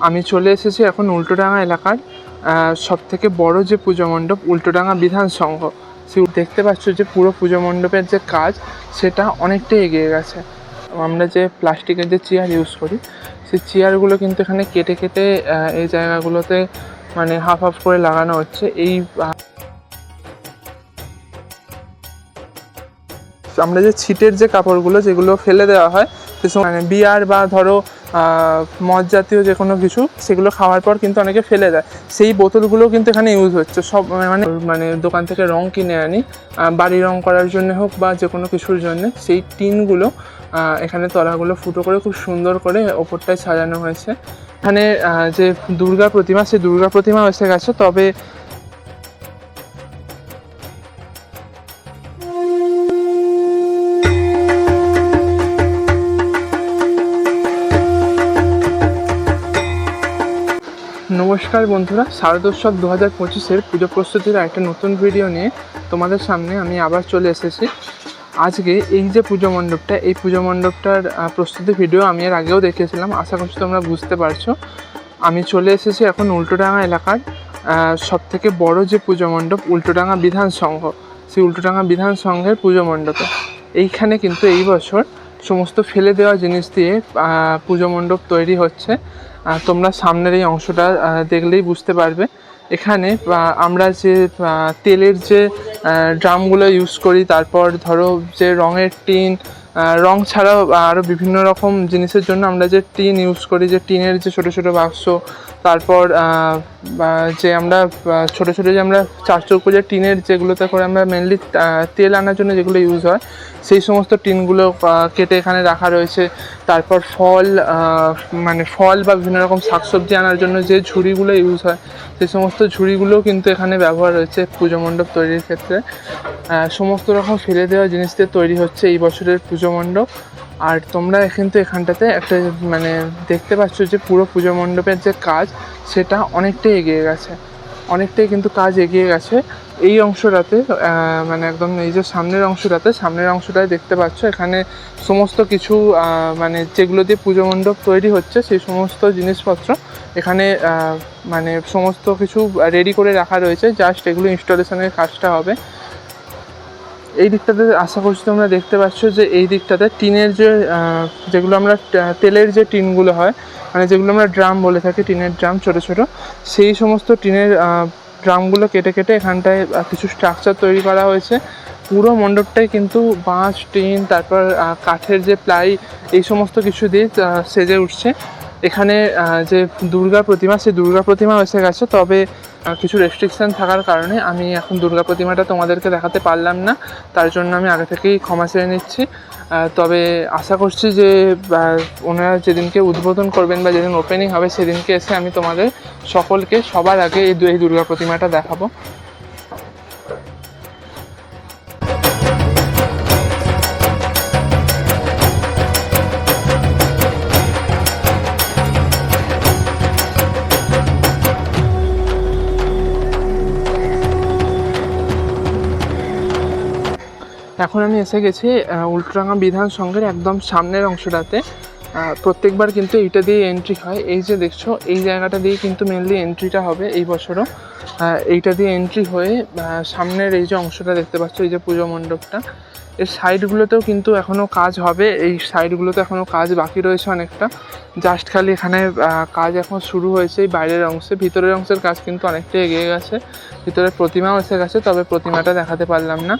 আমি চলে এসেছি এখন উল্টোডাঙা এলাকার সবথেকে বড় যে পুজো মণ্ডপ উল্টোডাঙা বিধান সংঘ। সে দেখতে পাচ্ছ যে পুরো পুজো মণ্ডপের যে কাজ সেটা অনেকটাই এগিয়ে গেছে। আমরা যে প্লাস্টিকের যে চেয়ার ইউজ করি সেই চেয়ারগুলো কিন্তু এখানে কেটে কেটে এই জায়গাগুলোতে মানে হাফ হাফ করে লাগানো হচ্ছে। আমরা যে ছিটের যে কাপড়গুলো যেগুলো ফেলে দেওয়া হয় সে সময় মানে বিয়ার বা ধরো মদ জাতীয় যে কোনো কিছু সেগুলো খাওয়ার পর কিন্তু অনেকে ফেলে দেয়, সেই বোতলগুলো কিন্তু এখানে ইউজ হচ্ছে। সব মানে দোকান থেকে রং কিনে আনি বাড়ি রং করার জন্য হোক বা যে কোনো কিছুর জন্য, সেই টিনগুলো এখানে তলাগুলো ফুটো করে খুব সুন্দর করে ওপরটায় সাজানো হয়েছে। এখানে যে দুর্গা প্রতিমা সেই দুর্গা প্রতিমা এসে গেছে, তবে নমস্কার বন্ধুরা, শারদোৎসব 2025-এর পুজো প্রস্তুতির একটা নতুন ভিডিও নিয়ে তোমাদের সামনে আমি আবার চলে এসেছি। আজকে এই যে পুজো মণ্ডপটা, এই পুজো মণ্ডপটার প্রস্তুতি ভিডিও আমি এর আগেও দেখেছিলাম, আশা করছি তোমরা বুঝতে পারছো। আমি চলে এসেছি এখন উল্টোডাঙা এলাকার সবথেকে বড় যে পুজো মণ্ডপ উল্টোডাঙা বিধান সংঘ, সেই উল্টোডাঙা বিধান সংঘের পুজো মণ্ডপে। এইখানে কিন্তু এই বছর সমস্ত ফেলে দেওয়া জিনিস দিয়ে পুজো মণ্ডপ তৈরি হচ্ছে। তোমরা সামনের এই অংশটা দেখলেই বুঝতে পারবে। এখানে আমরা যে তেলের যে ড্রামগুলো ইউজ করি, তারপর ধরো যে রঙের টিন, রং ছাড়াও আরও বিভিন্ন রকম জিনিসের জন্য আমরা যে টিন ইউজ করি, যে টিনের যে ছোটো ছোটো বাক্স, তারপর যে আমরা ছোটো ছোটো যে আমরা চারচৌকো যে টিনের যেগুলোতে করে আমরা মেনলি তেল আনার জন্য যেগুলো ইউজ হয়, সেই সমস্ত টিনগুলো কেটে এখানে রাখা রয়েছে। তারপর ফল বা বিভিন্ন রকম শাকসবজি আনার জন্য যে ঝুড়িগুলো ইউজ হয়, সেই সমস্ত ঝুড়িগুলোও কিন্তু এখানে ব্যবহার হয়েছে পুজো মণ্ডপ তৈরির ক্ষেত্রে। সমস্ত রকম ফেলে দেওয়া জিনিস দিয়ে তৈরি হচ্ছে এই বছরের পুজো মণ্ডপ। আর তোমরা কিন্তু এখানটাতে একটা মানে দেখতে পাচ্ছ যে পুরো পুজো মণ্ডপের যে কাজ সেটা অনেকটাই এগিয়ে গেছে, অনেকটাই কিন্তু কাজ এগিয়ে গেছে। এই অংশটাতে মানে একদম এই যে সামনের অংশটায় দেখতে পাচ্ছ এখানে সমস্ত কিছু মানে যেগুলো দিয়ে পুজো মণ্ডপ তৈরি হচ্ছে সেই সমস্ত জিনিসপত্র এখানে মানে সমস্ত কিছু রেডি করে রাখা রয়েছে, জাস্ট এগুলো ইনস্টলেশনের কাজটা হবে। এই দিকটাতে আশা করছি তোমরা দেখতে পাচ্ছ যে এই দিকটাতে টিনের যেগুলো আমরা তেলের যে টিনগুলো হয়, মানে যেগুলো আমরা ড্রাম বলে থাকি, টিনের ড্রাম ছোটো ছোটো, সেই সমস্ত টিনের ড্রামগুলো কেটে কেটে এখানটায় কিছু স্ট্রাকচার তৈরি করা হয়েছে। পুরো মণ্ডপটাই কিন্তু বাঁশ, টিন, তারপর কাঠের যে প্লাই, এই সমস্ত কিছু দিয়ে সেজে উঠছে। এখানে যে দুর্গা প্রতিমা সেই দুর্গা প্রতিমা এসে গেছে, তবে কিছু রেস্ট্রিকশান থাকার কারণে আমি এখন দুর্গা প্রতিমাটা তোমাদেরকে দেখাতে পারলাম না, তার জন্য আমি আগে থেকেই ক্ষমা চেয়ে নিচ্ছি। তবে আশা করছি যে ওনারা যেদিনকে উদ্বোধন করবেন বা যেদিন ওপেনিং হবে সেদিনকে এসে আমি তোমাদের সকলকে সবার আগে এই দুর্গা প্রতিমাটা দেখাবো। এখন আমি এসে গেছি উল্টোডাঙা বিধান সংঘের একদম সামনের অংশটাতে। প্রত্যেকবার কিন্তু এইটা দিয়ে এন্ট্রি হয়, এই যে দেখছো এই জায়গাটা দিয়ে কিন্তু মেনলি এন্ট্রিটা হবে এই বছরও। এইটা দিয়ে এন্ট্রি হয়ে সামনের এই যে অংশটা দেখতে পাচ্ছ, এই যে পুজো মণ্ডপটা, এর সাইডগুলোতেও কিন্তু এখনও কাজ হবে। এই সাইডগুলোতে এখনও কাজ বাকি রয়েছে অনেকটা, জাস্ট খালি এখানে কাজ এখন শুরু হয়েছে এই বাইরের অংশে। ভিতরের অংশের কাজ কিন্তু অনেকটাই এগিয়ে গেছে, ভিতরে প্রতিমাও এসে গেছে, তবে প্রতিমাটা দেখাতে পারলাম না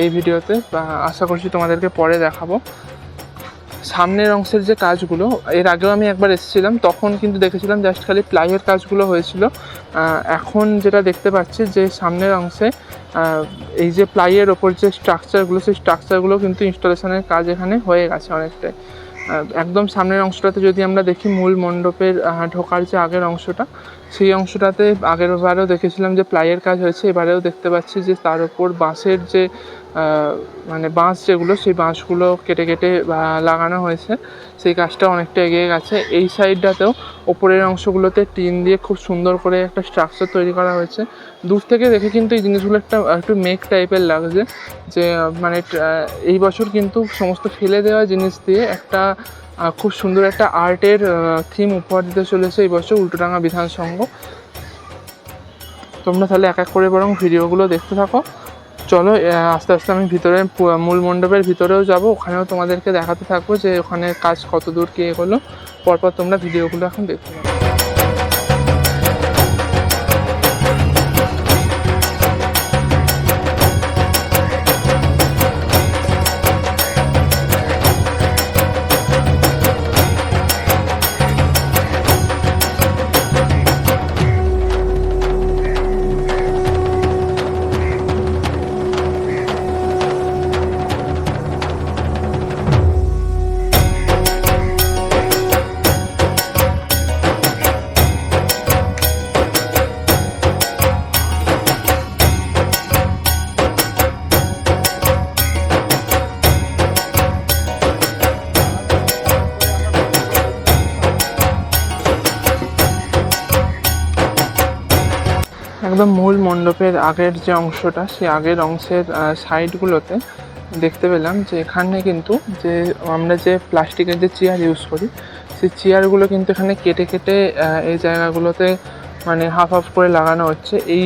এই ভিডিওতে, আশা করছি তোমাদেরকে পরে দেখাবো। সামনের অংশের যে কাজগুলো, এর আগেও আমি একবার এসেছিলাম, তখন কিন্তু দেখেছিলাম জাস্ট খালি প্লাইয়ের কাজগুলো হয়েছিল। এখন যেটা দেখতে পাচ্ছি যে সামনের অংশে এই যে প্লাইয়ের ওপর যে স্ট্রাকচারগুলো, সেই স্ট্রাকচারগুলো কিন্তু ইনস্টলেশনের কাজ এখানে হয়ে গেছে অনেকটাই। একদম সামনের অংশটাতে যদি আমরা দেখি মূল মণ্ডপের ঢোকার যে আগের অংশটা, সেই অংশটাতে আগেরবারেও দেখেছিলাম যে প্লাইয়ের কাজ হয়েছে, এবারেও দেখতে পাচ্ছি যে তার ওপর বাঁশের যে মানে বাঁশ যেগুলো, সেই বাঁশগুলো কেটে কেটে লাগানো হয়েছে, সেই কাজটা অনেকটা এগিয়ে গেছে। এই সাইডটাতেও ওপরের অংশগুলোতে টিন দিয়ে খুব সুন্দর করে একটা স্ট্রাকচার তৈরি করা হয়েছে। দূর থেকে দেখে কিন্তু এই জিনিসগুলো একটু মেক টাইপের লাগছে, যে মানে এই বছর কিন্তু সমস্ত ফেলে দেওয়া জিনিস দিয়ে একটা খুব সুন্দর একটা আর্টের থিম উপহার দিতে চলেছে এই বছর উল্টোডাঙা বিধান সংঘ। তোমরা তাহলে এক এক করে বরং ভিডিওগুলো দেখতে থাকো। চলো আস্তে আস্তে আমি ভিতরে মূল মণ্ডপের ভিতরেও যাব, ওখানেও তোমাদেরকে দেখাতে থাকবো যে ওখানে কাজ কত দূর কী হলো। পরপর তোমরা ভিডিওগুলো এখন দেখতে পাবো। একদম মূল মণ্ডপের আগের যে অংশটা, সেই আগের অংশের সাইডগুলোতে দেখতে পেলাম যে এখানে কিন্তু যে আমরা যে প্লাস্টিকের যে চেয়ার ইউজ করি, সেই চেয়ারগুলো কিন্তু এখানে কেটে কেটে এই জায়গাগুলোতে মানে হাফ হাফ করে লাগানো হচ্ছে। এই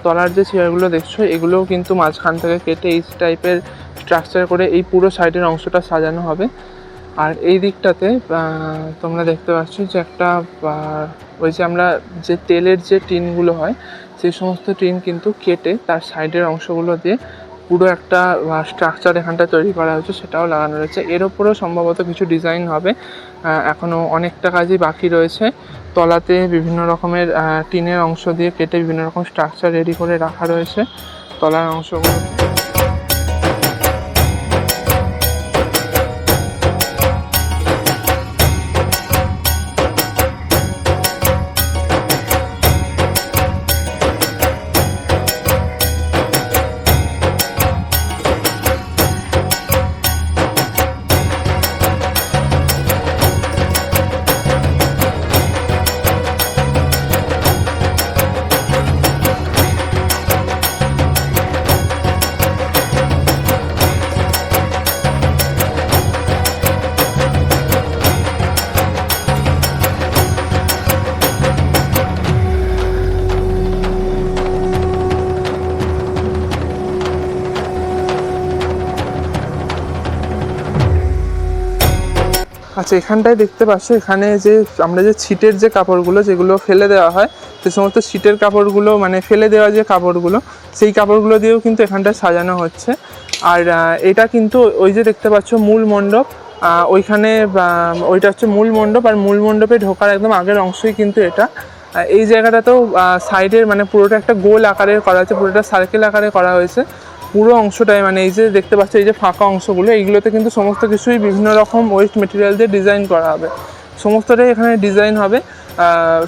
তলার যে চেয়ারগুলো দেখছো, এগুলোও কিন্তু মাঝখান থেকে কেটে এই টাইপের স্ট্রাকচার করে এই পুরো সাইডের অংশটা সাজানো হবে। আর এই দিকটাতে তোমরা দেখতে পাচ্ছ যে একটা ওই যে আমরা যে তেলের যে টিনগুলো হয়, সেই সমস্ত টিন কিন্তু কেটে তার সাইডের অংশগুলো দিয়ে পুরো একটা স্ট্রাকচার এখানটা তৈরি করা হয়েছে, সেটাও লাগানো রয়েছে। এর ওপরেও সম্ভবত কিছু ডিজাইন হবে, এখনও অনেকটা কাজই বাকি রয়েছে। তলাতে বিভিন্ন রকমের টিনের অংশ দিয়ে কেটে বিভিন্ন রকম স্ট্রাকচার রেডি করে রাখা রয়েছে তলার অংশগুলো। আচ্ছা, এখানটায় দেখতে পাচ্ছ এখানে যে আমরা যে ছিটের যে কাপড়গুলো যেগুলো ফেলে দেওয়া হয়, সে সমস্ত ছিটের কাপড়গুলো মানে ফেলে দেওয়া যে কাপড়গুলো, সেই কাপড়গুলো দিয়েও কিন্তু এখানটায় সাজানো হচ্ছে। আর এটা কিন্তু ওই যে দেখতে পাচ্ছ মূল মণ্ডপ, ওইখানে ওইটা হচ্ছে মূল মণ্ডপ। আর মূল মণ্ডপে ঢোকার একদম আগের অংশই কিন্তু এটা। এই জায়গাটাতেও সাইডের মানে পুরোটা একটা গোল আকারের করা হয়েছে, পুরোটা সার্কেল আকারে করা হয়েছে পুরো অংশটাই। মানে এই যে দেখতে পাচ্ছ এই যে ফাঁকা অংশগুলো, এইগুলোতে কিন্তু সমস্ত কিছুই বিভিন্ন রকম ওয়েস্ট মেটেরিয়াল দিয়ে ডিজাইন করা হবে। সমস্তটাই এখানে ডিজাইন হবে,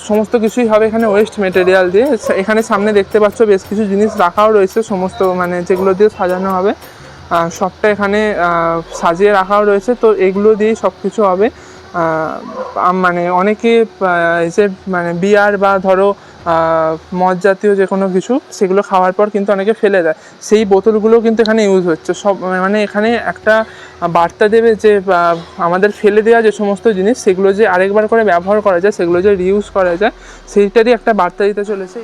সমস্ত কিছুই হবে এখানে ওয়েস্ট মেটেরিয়াল দিয়ে। এখানে সামনে দেখতে পাচ্ছ বেশ কিছু জিনিস রাখাও রয়েছে, সমস্ত মানে যেগুলো দিয়ে সাজানো হবে সবটা এখানে সাজিয়ে রাখাও রয়েছে। তো এগুলো দিয়েই সব কিছু হবে। মানে অনেকে এসে মানে বিয়ার বা ধরো মদ জাতীয় যে কোনো কিছু, সেগুলো খাওয়ার পর কিন্তু অনেকে ফেলে দেয়, সেই বোতলগুলো কিন্তু এখানে ইউজ হচ্ছে সব। মানে এখানে একটা বার্তা দেবে যে আমাদের ফেলে দেওয়া যে সমস্ত জিনিস, সেগুলো যে আরেকবার করে ব্যবহার করা যায়, সেগুলো যে রিউজ করা যায়, সেইটারই একটা বার্তা দিতে চলেছে।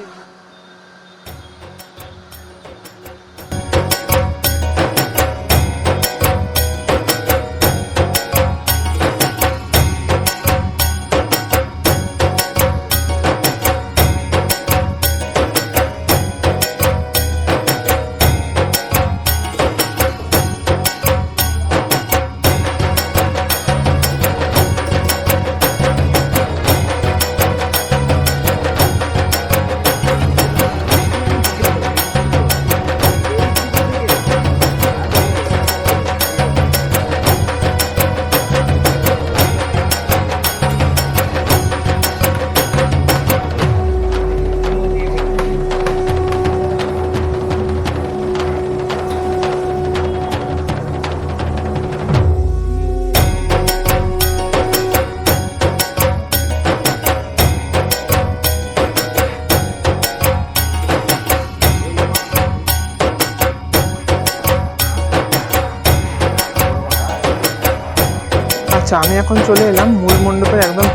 আচ্ছা, আমি এখন চলে এলাম মূল মণ্ডপের একদম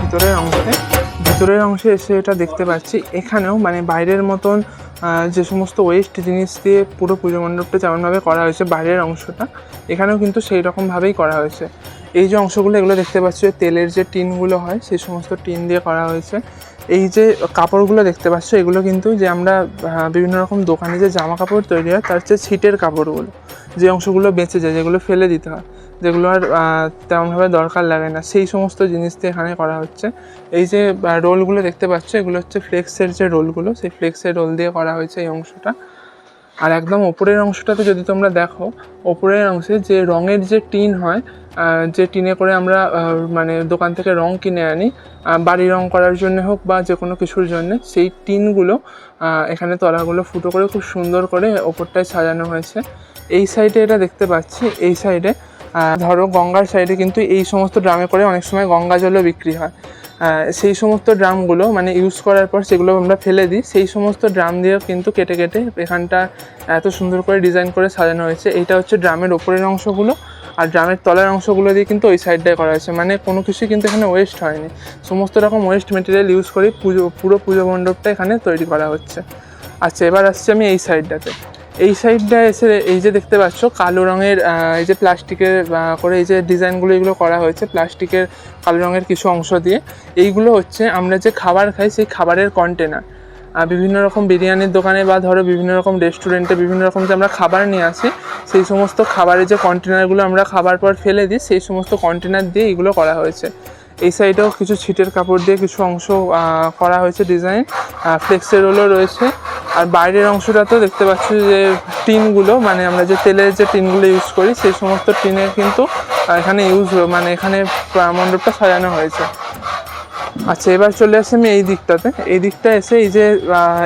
ভিতরের অংশে এসে এটা দেখতে পাচ্ছি। এখানেও মানে বাইরের মতন যে সমস্ত ওয়েস্ট জিনিস দিয়ে পুরো পুজো মণ্ডপটা যেমনভাবে করা হয়েছে বাইরের অংশটা, এখানেও কিন্তু সেই রকমভাবেই করা হয়েছে। এই যে অংশগুলো এগুলো দেখতে পাচ্ছ, তেলের যে টিনগুলো হয় সেই সমস্ত টিন দিয়ে করা হয়েছে। এই যে কাপড়গুলো দেখতে পাচ্ছ, এগুলো কিন্তু যে আমরা বিভিন্ন রকম দোকানে যে জামা কাপড় তৈরি হয় তার চেয়ে ছিটের কাপড়গুলো, যে অংশগুলো বেঁচে যায়, যেগুলো ফেলে দিতে হয়, যেগুলো আর তেমনভাবে দরকার লাগে না, সেই সমস্ত জিনিস দিয়ে এখানে করা হচ্ছে। এই যে রোলগুলো দেখতে পাচ্ছ, এগুলো হচ্ছে ফ্লেক্সের যে রোলগুলো, সেই ফ্লেক্সের রোল দিয়ে করা হয়েছে এই অংশটা। আর একদম ওপরের অংশটাতে যদি তোমরা দেখো, ওপরের অংশে যে রঙের যে টিন হয়, যে টিনে করে আমরা মানে দোকান থেকে রং কিনে আনি বাড়ি রং করার জন্য হোক বা যে কোনো কিছুর জন্য, সেই টিনগুলো এখানে তলাগুলো ফুটো করে খুব সুন্দর করে ওপরটায় সাজানো হয়েছে। এই সাইডে এটা দেখতে পাচ্ছি, এই সাইডে ধরো গঙ্গার সাইডে কিন্তু এই সমস্ত ড্রামে করে অনেক সময় গঙ্গা জলও বিক্রি হয়। সেই সমস্ত ড্রামগুলো মানে ইউজ করার পর সেগুলো আমরা ফেলে দিই, সেই সমস্ত ড্রাম দিয়েও কিন্তু কেটে কেটে এখানটা এত সুন্দর করে ডিজাইন করে সাজানো হয়েছে। এইটা হচ্ছে ড্রামের ওপরের অংশগুলো, আর ড্রামের তলার অংশগুলো দিয়ে কিন্তু ওই সাইডটায় করা হয়েছে। মানে কোনো কিছুই কিন্তু এখানে ওয়েস্ট হয়নি, সমস্ত রকম ওয়েস্ট মেটেরিয়াল ইউজ করে পুরো পুজো মণ্ডপটা এখানে তৈরি করা হচ্ছে। আচ্ছা, এবার আসছি আমি এই সাইডটাতে। এই সাইডটায় এসে এই যে দেখতে পাচ্ছ কালো রঙের এই যে প্লাস্টিকের করে এই যে ডিজাইনগুলো এগুলো করা হয়েছে প্লাস্টিকের কালো রঙের কিছু অংশ দিয়ে। এইগুলো হচ্ছে আমরা যে খাবার খাই সেই খাবারের কন্টেনার। বিভিন্ন রকম বিরিয়ানির দোকানে বা ধরো বিভিন্ন রকম রেস্টুরেন্টে বিভিন্ন রকম যে আমরা খাবার নিয়ে আসি, সেই সমস্ত খাবারের যে কন্টেনারগুলো আমরা খাবার পর ফেলে দিই, সেই সমস্ত কন্টেনার দিয়ে এগুলো করা হয়েছে। এই সাইডেও কিছু ছিটের কাপড় দিয়ে কিছু অংশ করা হয়েছে ডিজাইন, ফ্লেক্সের রোলও রয়েছে। আর বাইরের অংশটাতেও দেখতে পাচ্ছি যে টিনগুলো, মানে আমরা যে তেলের যে টিনগুলো ইউজ করি সেই সমস্ত টিনের কিন্তু এখানে মানে এখানে মণ্ডপটা সাজানো হয়েছে। আচ্ছা, এবার চলে আসি আমি এই দিকটা এসে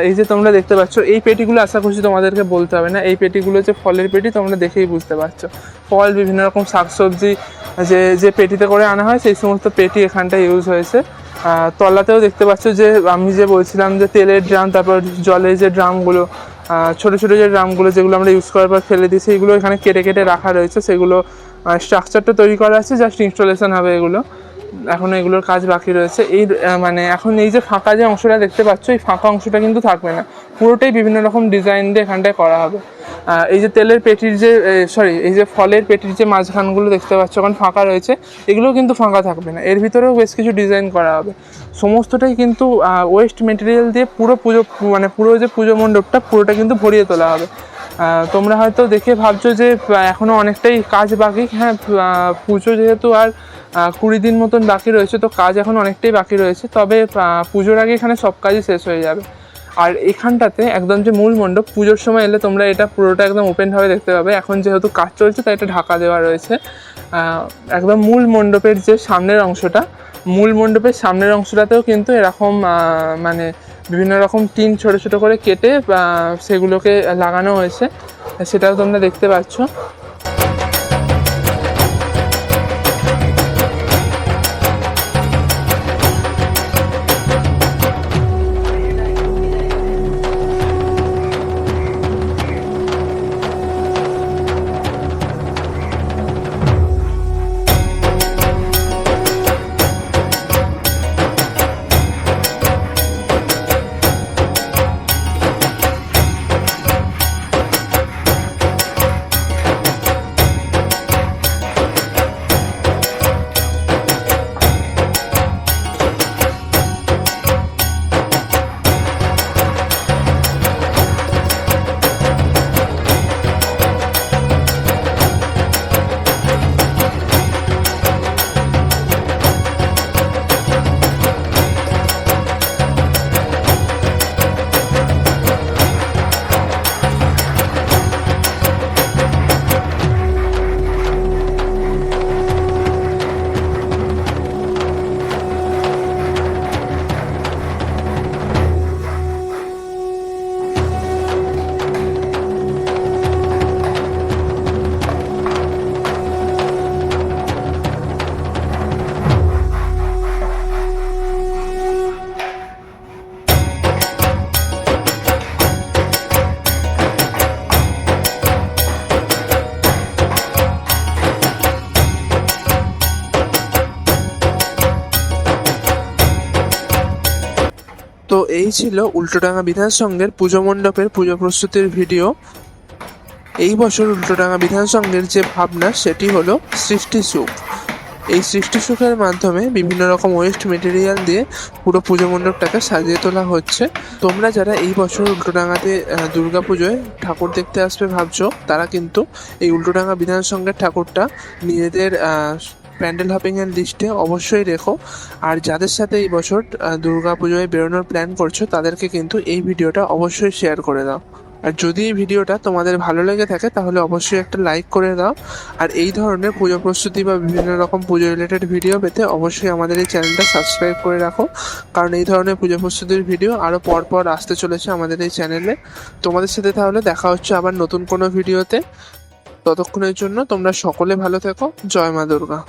এই যে তোমরা দেখতে পাচ্ছ এই পেটিগুলো, আশা করছি তোমাদেরকে বলতে হবে না, এই পেটিগুলো যে ফলের পেটি, তোমরা দেখেই বুঝতে পারছো। ফল, বিভিন্ন রকম শাকসবজি যে পেটিতে করে আনা হয় সেই সমস্ত পেটি এখানটা ইউজ হয়েছে। তলাতেও দেখতে পাচ্ছ যে আমি যে বলছিলাম যে তেলের ড্রাম, তারপর জলের যে ড্রামগুলো, ছোটো ছোটো যে ড্রামগুলো যেগুলো আমরা ইউজ করার পর ফেলে দিই, সেইগুলো এখানে কেটে কেটে রাখা রয়েছে। সেগুলো স্ট্রাকচারটা তৈরি করা আছে, জাস্ট ইনস্টলেশন হবে, এগুলো এখনও এগুলোর কাজ বাকি রয়েছে। এই মানে এখন এই যে ফাঁকা যে অংশটা দেখতে পাচ্ছ, এই ফাঁকা অংশটা কিন্তু থাকবে না, পুরোটাই বিভিন্ন রকম ডিজাইন দিয়ে এখানটায় করা হবে। এই যে তেলের পেটির যে এই যে ফলের পেটির যে মাঝখানগুলো দেখতে পাচ্ছ এখন ফাঁকা রয়েছে, এগুলোও কিন্তু ফাঁকা থাকবে না, এর ভিতরেও বেশ কিছু ডিজাইন করা হবে। সমস্তটাই কিন্তু ওয়েস্ট মেটেরিয়াল দিয়ে পুরো যে পুজো মণ্ডপটা পুরোটা কিন্তু ভরিয়ে তোলা হবে। তোমরা হয়তো দেখে ভাবছো যে এখনও অনেকটাই কাজ বাকি। হ্যাঁ, পুজো যেহেতু আর 20 দিন মতন বাকি রয়েছে, তো কাজ এখন অনেকটাই বাকি রয়েছে, তবে পুজোর আগে এখানে সব কাজই শেষ হয়ে যাবে। আর এখানটাতে একদম যে মূল মণ্ডপ, পুজোর সময় এলে তোমরা এটা পুরোটা একদম ওপেনভাবে দেখতে পাবে। এখন যেহেতু কাজ চলছে তাই এটা ঢাকা দেওয়া রয়েছে। একদম মূল মণ্ডপের যে সামনের অংশটা, মূল মণ্ডপের সামনের অংশটাতেও কিন্তু এরকম মানে বিভিন্ন রকম টিন ছোটো ছোটো করে কেটে সেগুলোকে লাগানো হয়েছে, সেটাও তোমরা দেখতে পাচ্ছ। তো এই ছিল উল্টোডাঙা বিধান সংঘের পুজো মণ্ডপের পুজো প্রস্তুতির ভিডিও। এই বছর উল্টোডাঙা বিধান সংঘের যে ভাবনা সেটি হলো সৃষ্টি সুখ। এই সৃষ্টি সুখের মাধ্যমে বিভিন্ন রকম ওয়েস্ট মেটেরিয়াল দিয়ে পুরো পুজো মণ্ডপটাকে সাজিয়ে তোলা হচ্ছে। তোমরা যারা এই বছর উল্টোডাঙাতে দুর্গা পুজোয় ঠাকুর দেখতে আসবে ভাবছো, তারা কিন্তু এই উল্টোডাঙা বিধান সংঘের ঠাকুরটা নিজেদের প্যান্ডেল হপিংয়ের লিস্টে অবশ্যই রেখো। আর যাদের সাথে এই বছর দুর্গা পুজোয় বেরোনোর প্ল্যান করছো, তাদেরকে কিন্তু এই ভিডিওটা অবশ্যই শেয়ার করে দাও। আর যদি এই ভিডিওটা তোমাদের ভালো লেগে থাকে তাহলে অবশ্যই একটা লাইক করে দাও। আর এই ধরনের পুজো প্রস্তুতি বা বিভিন্ন রকম পুজো রিলেটেড ভিডিও পেতে অবশ্যই আমাদের এই চ্যানেলটা সাবস্ক্রাইব করে রাখো, কারণ এই ধরনের পুজো প্রস্তুতির ভিডিও আরও পরপর আসতে চলেছে আমাদের এই চ্যানেলে। তোমাদের সাথে তাহলে দেখা হচ্ছে আবার নতুন কোনো ভিডিওতে। ততক্ষণের জন্য তোমরা সকলে ভালো থেকো। জয় মা দুর্গা।